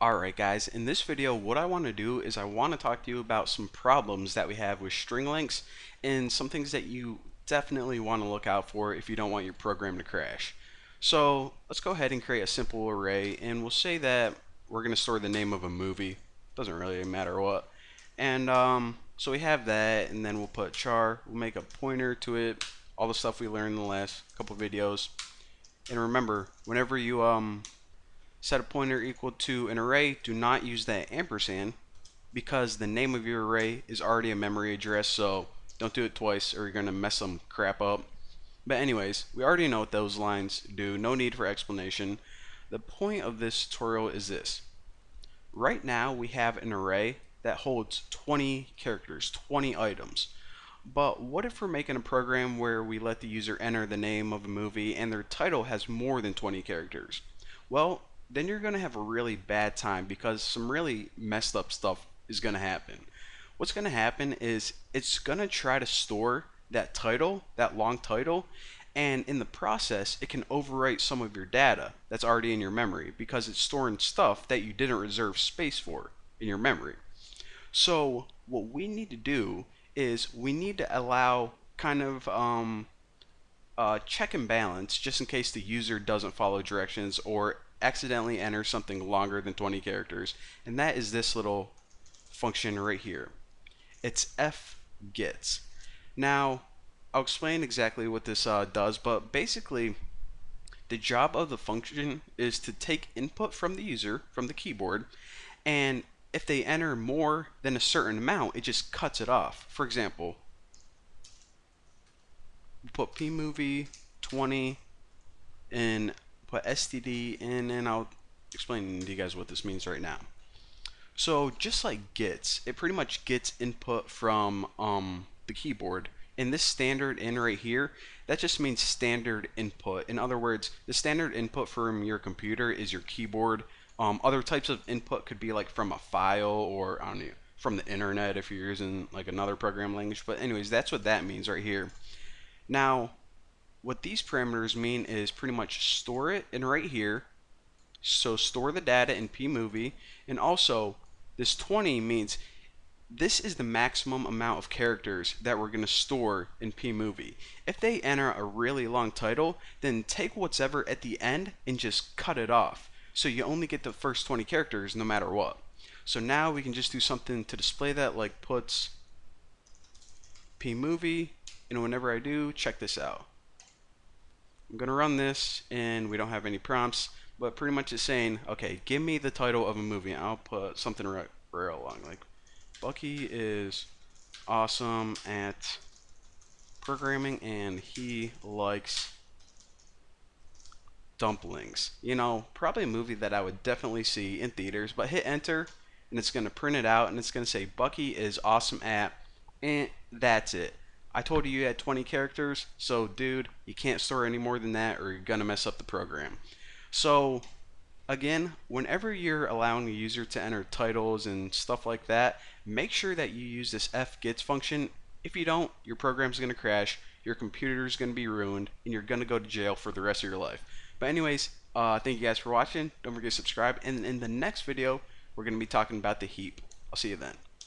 Alright guys, in this video what I want to do is I want to talk to you about some problems that we have with string lengths and some things that you definitely want to look out for if you don't want your program to crash. So let's go ahead and create a simple array, and we'll say that we're going to store the name of a movie. Doesn't really matter what. And so we have that, and then we'll put char, we'll make a pointer to it, all the stuff we learned in the last couple videos. And remember, whenever you set a pointer equal to an array, do not use that ampersand because the name of your array is already a memory address, so don't do it twice or you're going to mess some crap up. But anyways, we already know what those lines do, no need for explanation. The point of this tutorial is this. Right now we have an array that holds 20 characters, 20 items. But what if we're making a program where we let the user enter the name of a movie and their title has more than 20 characters? Well, then you're going to have a really bad time because some really messed up stuff is going to happen. What's going to happen is it's going to try to store that title, that long title, and in the process it can overwrite some of your data that's already in your memory because it's storing stuff that you didn't reserve space for in your memory. So what we need to do is we need to allow kind of check and balance just in case the user doesn't follow directions or accidentally enter something longer than 20 characters, and that is this little function right here. It's fgets. Now I'll explain exactly what this does, but basically the job of the function is to take input from the user, from the keyboard, and if they enter more than a certain amount, it just cuts it off. For example, put pmovie 20 and put std in, and I'll explain to you guys what this means right now. So just like gets, it pretty much gets input from the keyboard. And this standard in right here, that just means standard input. In other words, the standard input from your computer is your keyboard. Other types of input could be like from a file, or I don't know, from the internet if you're using like another program language. But anyways, that's what that means right here. Now, what these parameters mean is pretty much store it in right here. So store the data in pmovie, and also this 20 means this is the maximum amount of characters that we're going to store in pmovie. If they enter a really long title, then take whatever at the end and just cut it off. So you only get the first 20 characters no matter what. So now we can just do something to display that, like puts pmovie, and whenever I do, check this out. I'm going to run this and we don't have any prompts, but pretty much it's saying, okay, give me the title of a movie. I'll put something right along, like Bucky is awesome at programming and he likes dumplings. You know, probably a movie that I would definitely see in theaters, but hit enter and it's going to print it out and it's going to say Bucky is awesome at, and that's it. I told you had 20 characters, so dude, you can't store any more than that or you're going to mess up the program. So again, whenever you're allowing a user to enter titles and stuff like that, make sure that you use this fgets function. If you don't, your program's going to crash, your computer's going to be ruined, and you're going to go to jail for the rest of your life. But anyways, thank you guys for watching. Don't forget to subscribe, and in the next video, we're going to be talking about the heap. I'll see you then.